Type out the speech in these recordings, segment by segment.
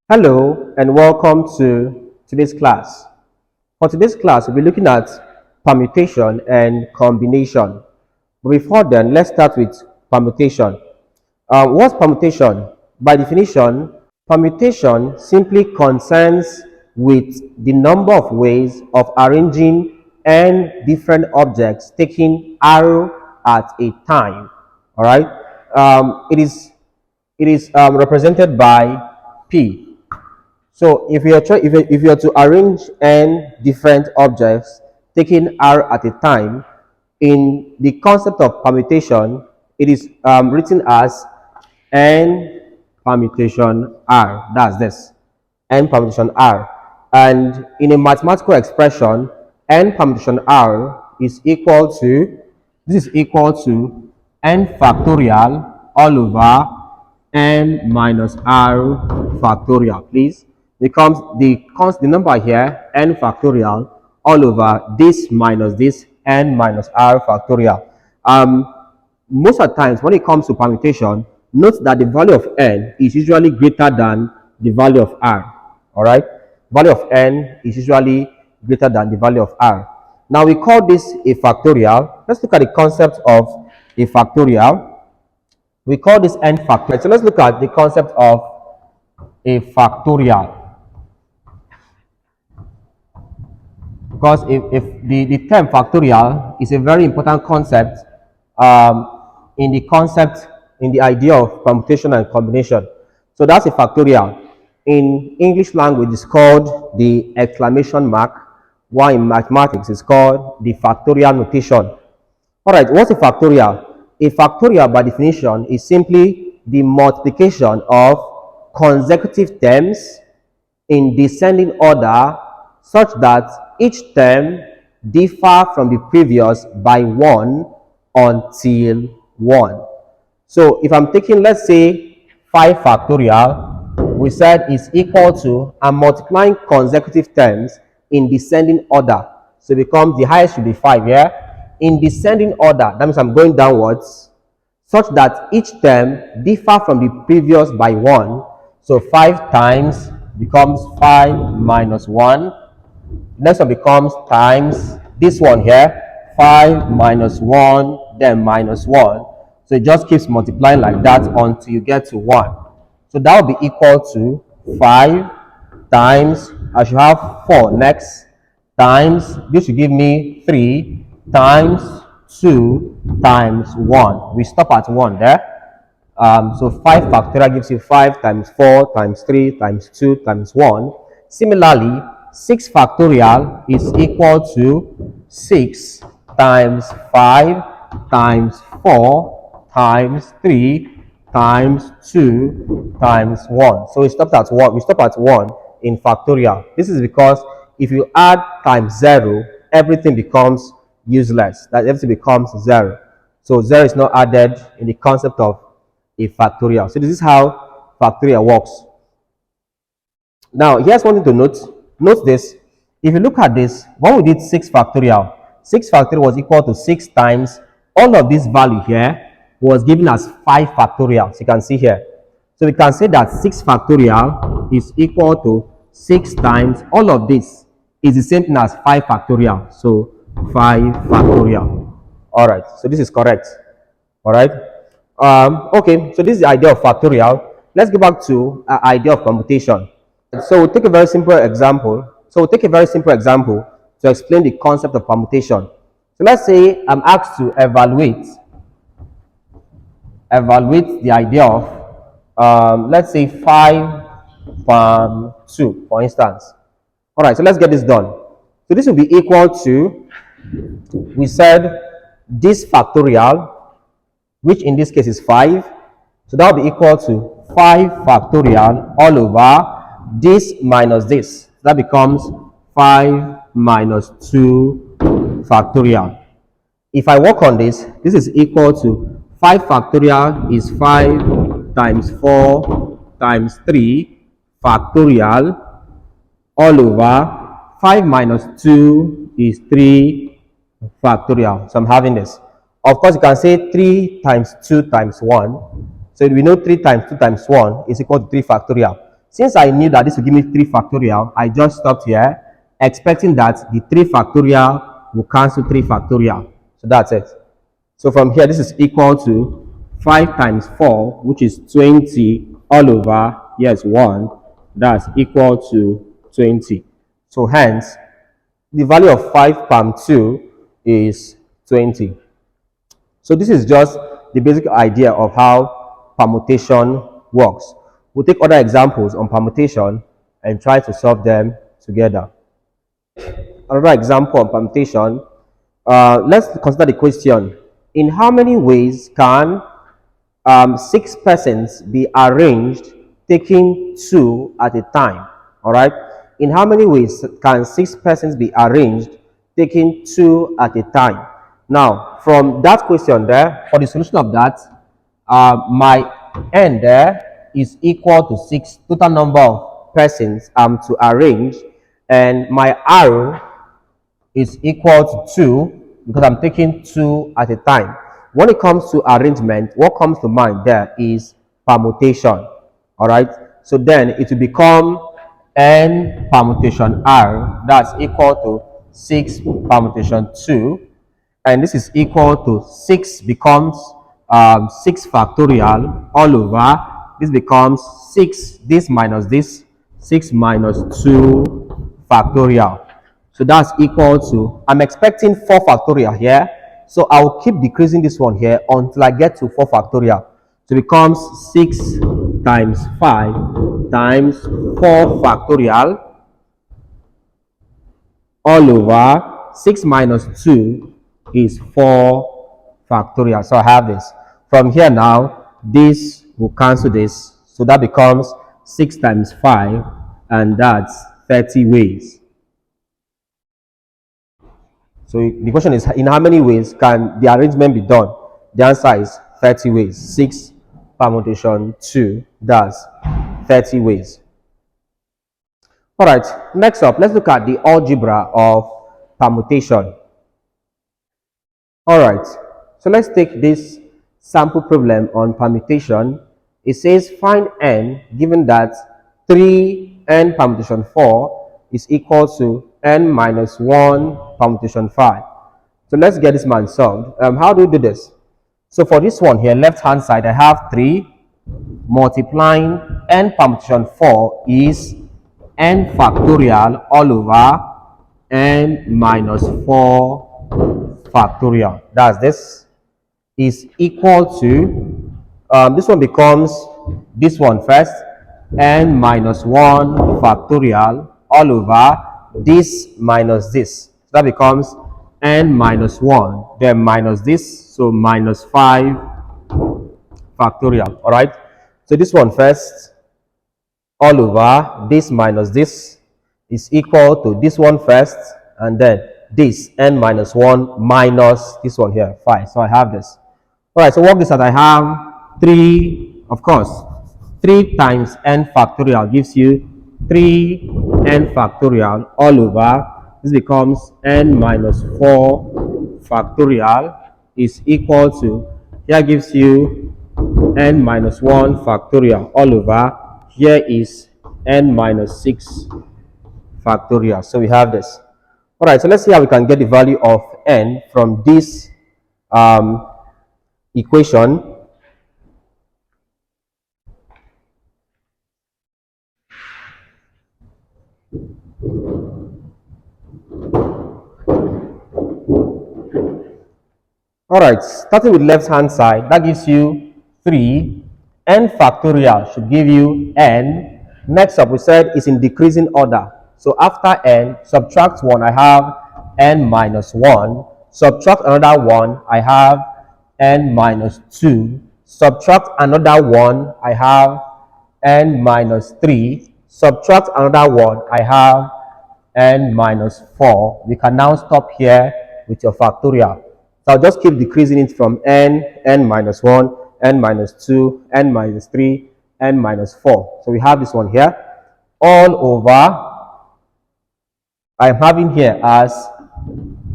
Hello and welcome to today's class. For today's class, we'll be looking at permutation and combination. But before then, let's start with permutation. What's permutation? By definition, permutation simply concerns with the number of ways of arranging n different objects taking r at a time. All right. It is represented by p. So if you are to arrange n different objects taking r at a time, in the concept of permutation, it is written as n permutation r. That's this, n permutation r. And in a mathematical expression, n permutation r is equal to, this is equal to n factorial all over n minus r factorial. Please, becomes the number here n factorial all over this minus this n minus r factorial. Most of the times when it comes to permutation, note that the value of n is usually greater than the value of r. All right, value of n is usually greater than the value of r. Now we call this a factorial. Let's look at the concept of a factorial. We call this n factorial. So let's look at the concept of a factorial. Because if the term factorial is a very important concept in the idea of permutation and combination. So that's a factorial. In English language, it's called the exclamation mark, while in mathematics, it's called the factorial notation. All right, what's a factorial? A factorial, by definition, is simply the multiplication of consecutive terms in descending order such that each term differ from the previous by 1 until 1. So if I'm taking, let's say, 5 factorial, we said is equal to, I'm multiplying consecutive terms in descending order. So it becomes, the highest should be 5 here. In descending order, that means I'm going downwards, such that each term differ from the previous by 1. So 5 times becomes 5 minus 1. Next one becomes times this one here, 5 minus 1, then minus 1. So it just keeps multiplying like that until you get to 1. So that will be equal to 5 times, I should have 4 next, times, this will give me 3, times 2 times 1. We stop at 1 there. So 5 factorial gives you 5 times 4 times 3 times 2 times 1. Similarly, 6 factorial is equal to 6 times 5 times 4 times 3 times 2 times 1. So we stop at 1. We stop at 1 in factorial. This is because if you add times 0, everything becomes useless. That everything becomes 0. So 0 is not added in the concept of a factorial. So this is how factorial works. Now, here's one thing to note. Note this. If you look at this, when we did 6 factorial, 6 factorial was equal to 6 times all of this value here was given as 5 factorial. So you can see here. So we can say that 6 factorial is equal to 6 times all of this is the same thing as 5 factorial. So 5 factorial. All right. So this is correct. All right. Okay. So this is the idea of factorial. Let's go back to idea of permutation. So we'll take a very simple example. To explain the concept of permutation. So let's say I'm asked to evaluate the idea of, let's say 5 perm 2, for instance. All right, so let's get this done. So this will be equal to, we said, this factorial, which in this case is 5. So that will be equal to 5 factorial all over this minus this. That becomes 5 minus 2 factorial. If I work on this, this is equal to 5 factorial is 5 times 4 times 3 factorial all over 5 minus 2 is 3 factorial. So I'm having this. Of course, you can say 3 times 2 times 1. So we know 3 times 2 times 1 is equal to 3 factorial. Since I knew that this would give me 3 factorial, I just stopped here, expecting that the 3 factorial will cancel 3 factorial. So that's it. So from here, this is equal to 5 times 4, which is 20 all over, yes, 1. That's equal to 20. So hence, the value of 5 palm 2 is 20. So this is just the basic idea of how permutation works. We'll take other examples on permutation and try to solve them together. Another example on permutation, let's consider the question: in how many ways can 6 persons be arranged taking 2 at a time? All right. In how many ways can 6 persons be arranged taking 2 at a time? Now, from that question there, for the solution of that, my n there is equal to 6, total number of persons to arrange, and my r is equal to 2 because I'm taking 2 at a time. When it comes to arrangement, what comes to mind there is permutation. All right. So then it will become n permutation r, that's equal to 6 permutation 2, and this is equal to 6 becomes 6 factorial all over, this becomes 6, this minus this, 6 minus 2 factorial. So that's equal to, I'm expecting 4 factorial here, so I will keep decreasing this one here until I get to 4 factorial. So it becomes 6 times 5 times 4 factorial all over 6 minus 2 is 4 factorial. So I have this. From here now, this will cancel this. So that becomes 6 times 5, and that's 30 ways. So the question is, in how many ways can the arrangement be done? The answer is 30 ways. 6 permutation 2, that's 30 ways. All right, next up, let's look at the algebra of permutation. All right, so let's take this sample problem on permutation. It says find n given that 3n permutation 4 is equal to n minus 1 permutation 5. So let's get this man solved. How do we do this? So for this one here, left hand side, I have 3 multiplying n permutation 4 is n factorial all over n minus 4 factorial. That's this is equal to, this one becomes this one first, n minus 1 factorial all over this minus this. So that becomes n minus 1, then minus this, so minus 5 factorial. All right. So this one first, all over this minus this is equal to this one first, and then this n minus 1 minus this one here, 5. So I have this. All right, so work this out. I have 3, of course, 3 times n factorial gives you 3n factorial all over. This becomes n minus 4 factorial is equal to, here gives you n minus 1 factorial all over. Here is n minus 6 factorial. So we have this. All right, so let's see how we can get the value of n from this equation. All right, starting with left hand side, that gives you 3. N factorial should give you n. Next up, we said it's in decreasing order. So after n, subtract 1, I have n minus 1. Subtract another 1, I have n minus 2. Subtract another 1, I have n minus 3. Subtract another 1, I have n minus 4. We can now stop here with your factorial. So I'll just keep decreasing it from n minus 1, n minus 2, n minus 3, n minus 4. So we have this one here. All over, I'm having here as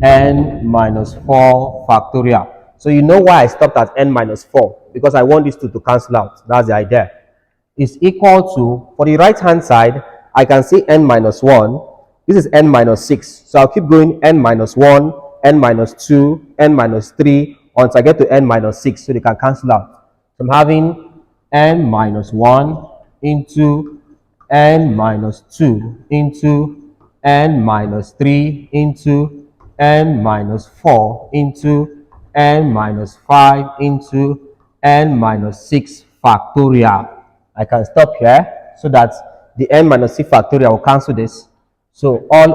n minus 4 factorial. So you know why I stopped at n minus 4? Because I want these two to cancel out. That's the idea. is equal to, for the right hand side, I can see n minus 1. This is n minus 6. So I'll keep going n minus 1, n minus 2, n minus 3, until I get to n minus 6, so they can cancel out. So I'm having n minus 1 into n minus 2 into n minus 3 into n minus 4 into n minus 5 into n minus 6 factorial. I can stop here so that the n minus 6 factorial will cancel this. So all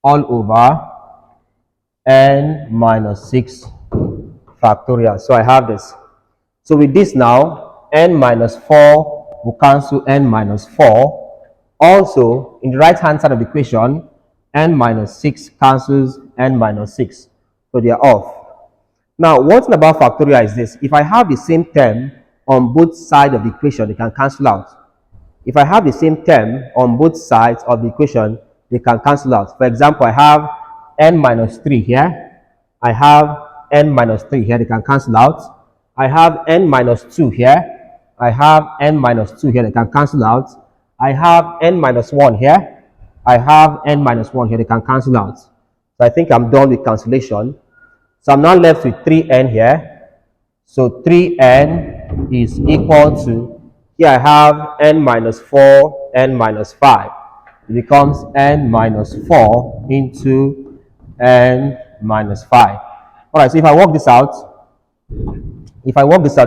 over n minus 6 factorial. So I have this. So with this now, n minus 4 will cancel n minus 4. Also, in the right hand side of the equation, n minus 6 cancels n minus 6. So they are off. Now, one thing about factorial is this. If I have the same term on both sides of the equation, they can cancel out. If I have the same term on both sides of the equation, they can cancel out. For example, I have n minus 3 here. I have n minus 3 here. They can cancel out. I have n minus 2 here. I have n minus 2 here. They can cancel out. I have n minus 1 here. I have n minus 1 here. They can cancel out. So I think I'm done with cancellation. So I'm now left with 3n here. So 3n is equal to, here I have n minus 4, n minus 5. It becomes n minus 4 into n minus 5. Alright, so if I work this out,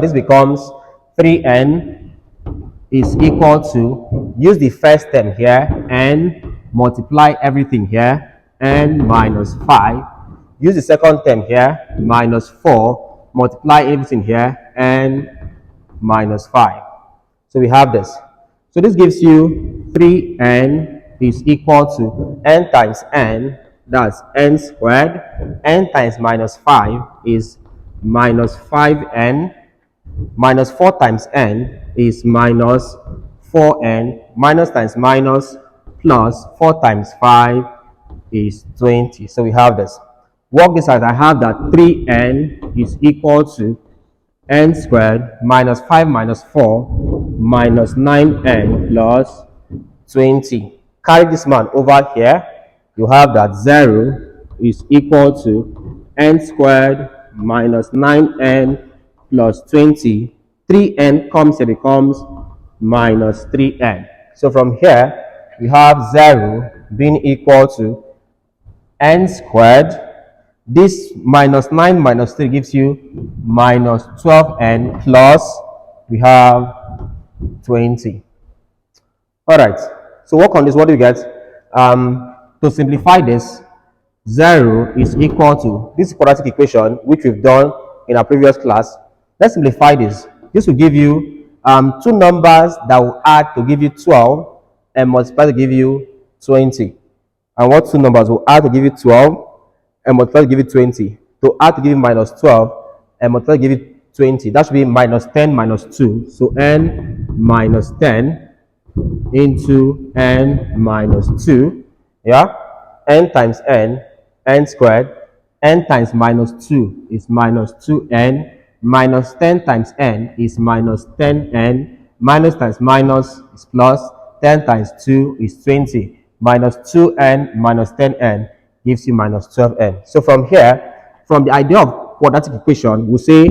this becomes 3n is equal to, use the first term here, n, multiply everything here, n minus 5. Use the second term here, minus 4, multiply everything here, n minus 5. So we have this. So this gives you 3n is equal to n times n, that's n squared. N times minus 5 is minus 5n. Minus 4 times n is minus 4n. Minus times minus plus 4 times 5 is 20. So we have this. Work this out. I have that 3n is equal to n squared minus 5 minus 4 minus 9n plus 20. Carry this man over here. You have that 0 is equal to n squared minus 9n plus 20. 3n comes here, becomes minus 3n. So from here, we have 0 being equal to n squared. This minus 9 minus 3 gives you minus 12n plus we have 20. Alright, so work on this. What do you get? To simplify this, 0 is equal to this quadratic equation, which we've done in our previous class. Let's simplify this. This will give you two numbers that will add to give you 12 and multiply to give you 20. And what two numbers will add to give you 12 and multiply to give you 20? To add to give you minus 12 and multiply to give you 20. That should be minus 10 minus 2. So n minus 10 into n minus 2. Yeah? N times n squared. N times minus 2 is minus 2n. Minus 10 times n is minus 10n. Minus times minus is plus. 10 times 2 is 20. Minus 2n minus 10n gives you minus 12n. So from here, from the idea of quadratic equation, we'll say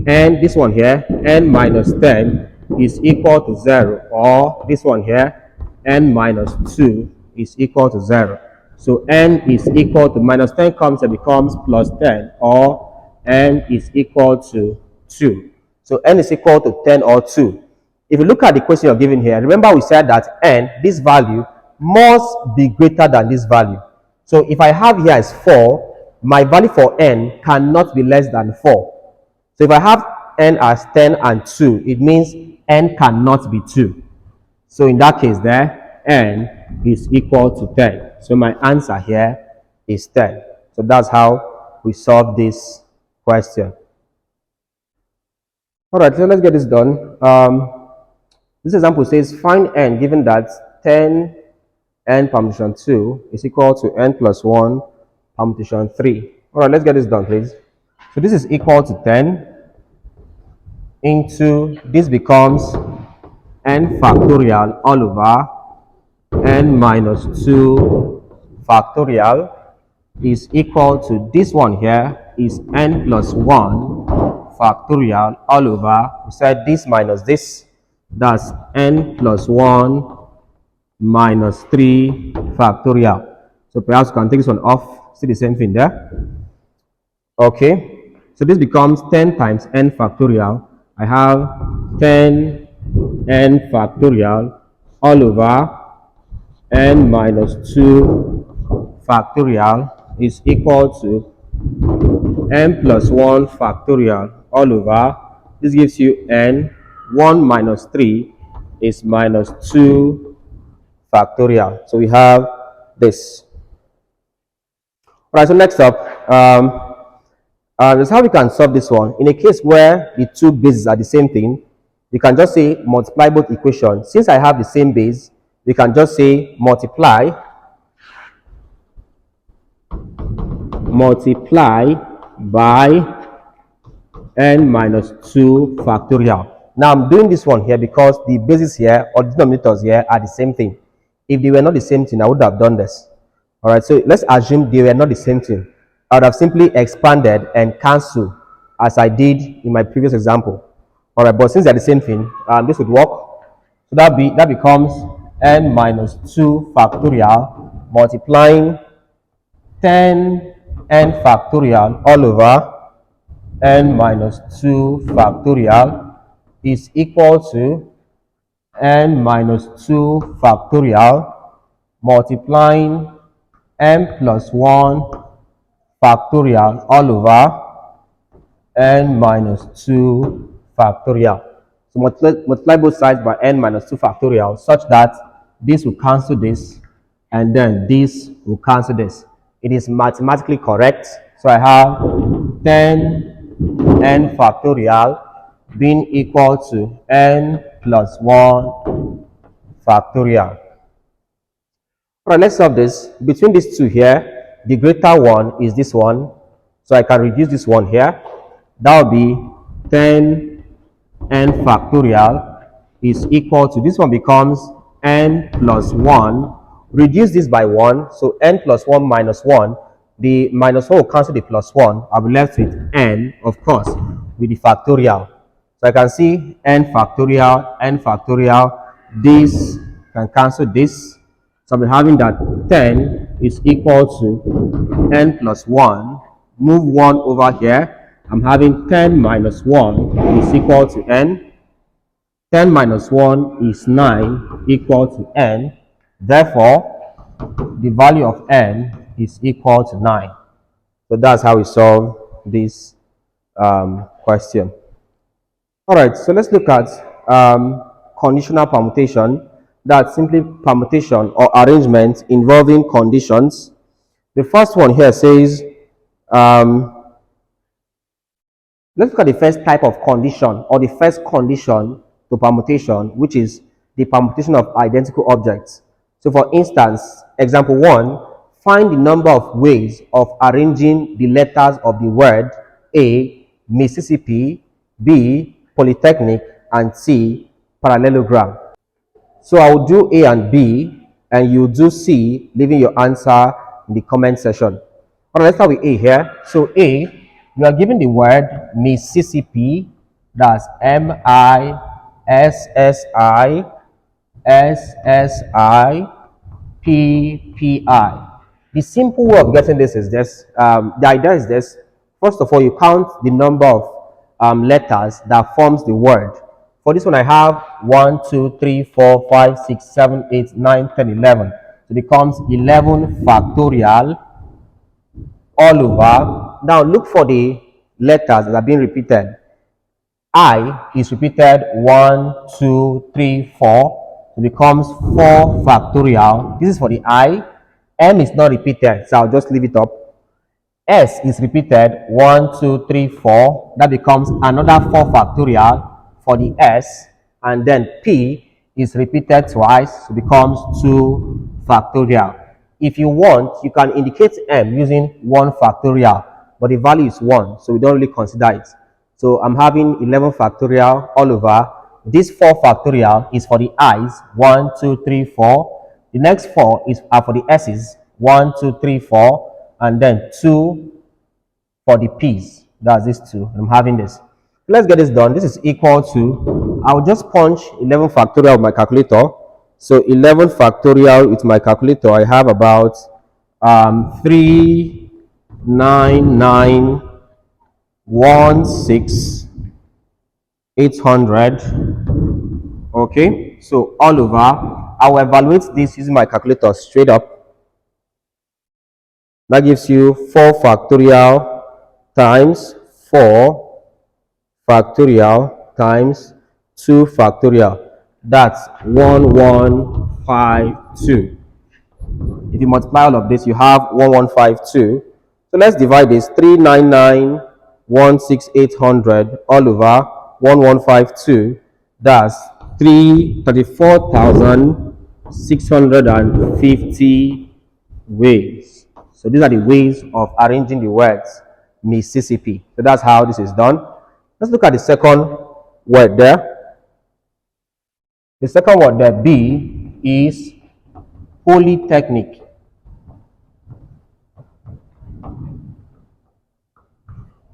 n, this one here, n minus 10 is equal to 0. Or this one here, n minus 2 is equal to 0. So n is equal to minus 10 comes and becomes plus 10, or n is equal to 2. So n is equal to 10 or 2. If you look at the question you're given here, remember we said that n, this value, must be greater than this value. So if I have here is 4, my value for n cannot be less than 4. So if I have n as 10 and 2, it means n cannot be 2. So in that case there, n is equal to 10. So my answer here is 10. So that's how we solve this question. Alright, so let's get this done. This example says find n given that 10 n permutation 2 is equal to n plus 1 permutation 3. Alright, let's get this done, please. So this is equal to 10 into this becomes n factorial all over n minus 2 factorial is equal to this one here is n plus 1 factorial all over, we said this minus this, that's n plus 1 minus 3 factorial. So perhaps you can take this one off, see the same thing there. Okay, so this becomes 10 times n factorial. I have 10 n factorial all over n minus 2 factorial is equal to n plus 1 factorial all over, this gives you n, 1 minus 3 is minus 2 factorial. So we have this. Alright, so next up, this is how we can solve this one. In a case where the two bases are the same thing, we can just say multiply both equations. Since I have the same base, we can just say multiply by n minus 2 factorial. Now I'm doing this one here because the bases here or denominators here are the same thing. If they were not the same thing, I would have done this. Alright, so let's assume they were not the same thing. I would have simply expanded and cancelled as I did in my previous example. Alright, but since they're the same thing, this would work. So that becomes n minus 2 factorial multiplying 10 n factorial all over n minus 2 factorial is equal to n minus 2 factorial multiplying n plus 1 factorial all over n minus 2 factorial. So multiply both sides by n minus 2 factorial such that this will cancel this and then this will cancel this. It is mathematically correct. So I have 10 n factorial being equal to n plus 1 factorial. Alright, let's solve this. Between these two here, the greater one is this one. So I can reduce this one here. That will be 10 n factorial is equal to, this one becomes n plus 1. Reduce this by 1. So n plus 1 minus 1. The minus 1 will cancel the plus 1. I'll be left with n, of course, with the factorial. So I can see n factorial. This can cancel this. So I'll be having that 10 is equal to n plus 1. Move 1 over here. I'm having 10 minus 1 is equal to n. 10 minus 1 is 9 equal to n. Therefore, the value of n is equal to 9. So that's how we solve this question. Alright, so let's look at conditional permutation. That's simply permutation or arrangement involving conditions. The first one here says, let's look at the first type of condition or the first condition to permutation, which is the permutation of identical objects. So for instance, example 1, find the number of ways of arranging the letters of the word A, Mississippi, B, Polytechnic, and C, parallelogram. So I will do A and B, and you do C, leaving your answer in the comment section. All right, let's start with A here. So A, you are given the word Mississippi, that's Mississippi. The simple way of getting this is this. The idea is this. First of all, you count the number of letters that forms the word. For this one, I have 1, 2, 3, 4, 5, 6, 7, 8, 9, 10, 11. So it becomes 11 factorial all over. Now look for the letters that are being repeated. I is repeated 1, 2, 3, 4. It becomes 4 factorial. This is for the I. M is not repeated, so I'll just leave it up. S is repeated 1, 2, 3, 4. That becomes another 4 factorial for the S. And then P is repeated twice, so it becomes 2 factorial. If you want, you can indicate M using 1 factorial, but the value is 1, so we don't really consider it. So I'm having 11 factorial all over. This 4 factorial is for the i's, 1, 2, 3, 4. The next 4 are for the s's, 1, 2, 3, 4, and then 2 for the p's. That's this 2. I'm having this. Let's get this done. This is equal to, I'll just punch 11 factorial with my calculator. So 11 factorial with my calculator, I have about 39916,800. Okay, so all over, I'll evaluate this using my calculator straight up. That gives you 4 factorial times 4 factorial times 2 factorial. That's 1152. If you multiply all of this, you have 1152. So let's divide this 39916,800 all over 1152. That's 34,650 ways. So these are the ways of arranging the words Mississippi. So that's how this is done. Let's look at the second word there. The second word there, B, is Polytechnic.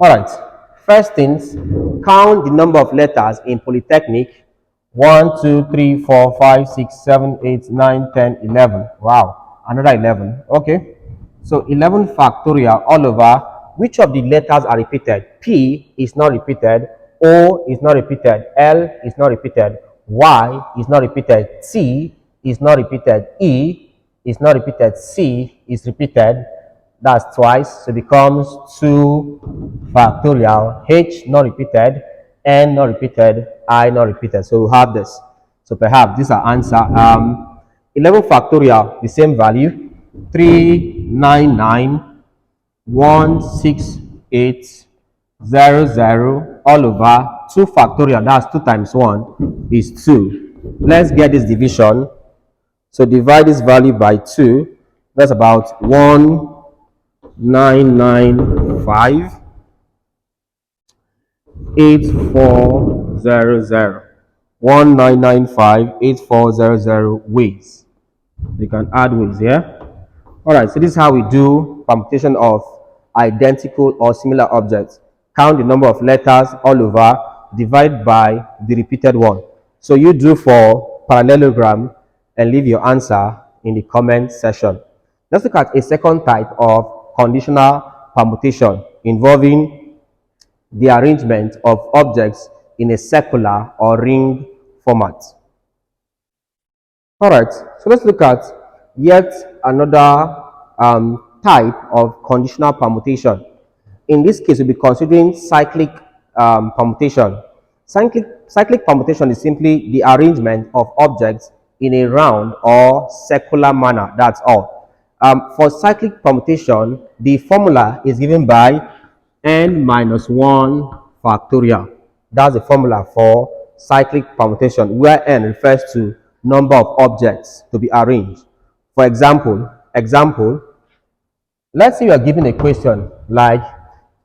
Alright, first things, count the number of letters in Polytechnic. 1, 2, 3, 4, 5, 6, 7, 8, 9, 10, 11. Wow, another 11. Okay, so 11 factorial all over. Which of the letters are repeated? P is not repeated, O is not repeated, L is not repeated, Y is not repeated, T is not repeated, E is not repeated, C is repeated. That's twice, so it becomes 2 factorial. H not repeated, N not repeated, I not repeated. So we have this. So perhaps this is our answer. 11 factorial, the same value, 39916,800 all over 2 factorial. That's 2 times 1 is 2. Let's get this division. So divide this value by 2. That's about 1995,8400. 1995,8400 ways. You can add ways here. Alright, so this is how we do permutation of identical or similar objects. Count the number of letters all over, divide by the repeated one. So you do for parallelogram and leave your answer in the comment section. Let's look at a second type of conditional permutation involving the arrangement of objects in a circular or ring format. Alright, so let's look at yet another type of conditional permutation. In this case, we'll be considering cyclic permutation. Cyclic permutation is simply the arrangement of objects in a round or circular manner. That's all. For cyclic permutation, the formula is given by n minus 1 factorial. That's the formula for cyclic permutation, where n refers to number of objects to be arranged. For example, let's say you are given a question like,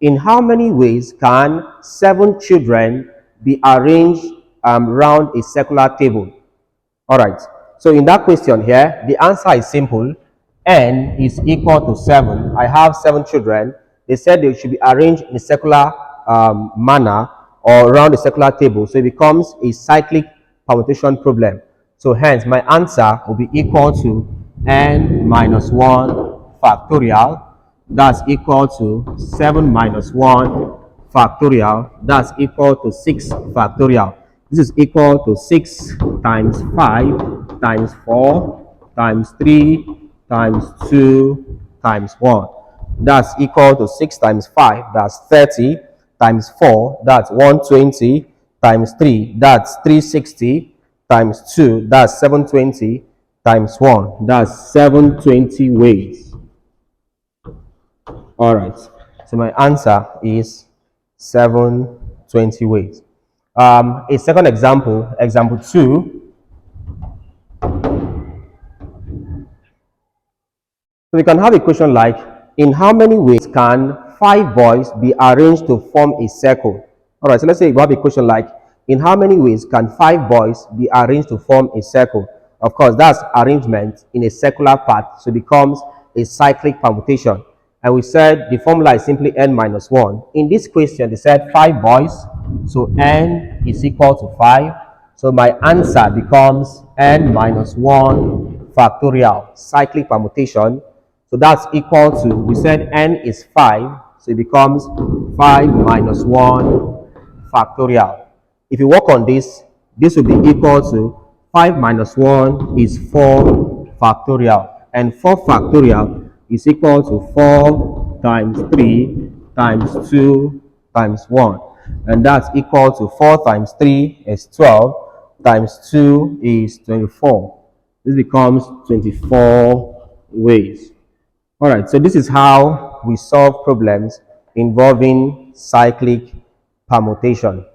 in how many ways can 7 children be arranged around a circular table? All right, so in that question here, the answer is simple. N is equal to 7. I have 7 children. They said they should be arranged in a circular manner or around a circular table. So it becomes a cyclic permutation problem. So hence, my answer will be equal to n minus 1 factorial. That's equal to 7 minus 1 factorial. That's equal to 6 factorial. This is equal to 6 times 5 times 4 times 3 times 2 times 1. That's equal to 6 times 5. That's 30 times 4. That's 120 times 3. That's 360 times 2. That's 720 times 1. That's 720 ways. All right. So my answer is 720 ways. A second example, example 2. So we can have a question like, in how many ways can 5 boys be arranged to form a circle? All right, so let's say we have a question like, in how many ways can five boys be arranged to form a circle? Of course, that's arrangement in a circular path, so it becomes a cyclic permutation. And we said the formula is simply n minus 1. In this question, they said five boys, so n is equal to 5. So my answer becomes n minus 1 factorial, cyclic permutation. So that's equal to, we said n is 5, so it becomes 5 minus 1 factorial. If you work on this, this will be equal to 5 minus 1 is 4 factorial. And 4 factorial is equal to 4 times 3 times 2 times 1. And that's equal to 4 times 3 is 12 times 2 is 24. This becomes 24 ways. All right, so this is how we solve problems involving cyclic permutation.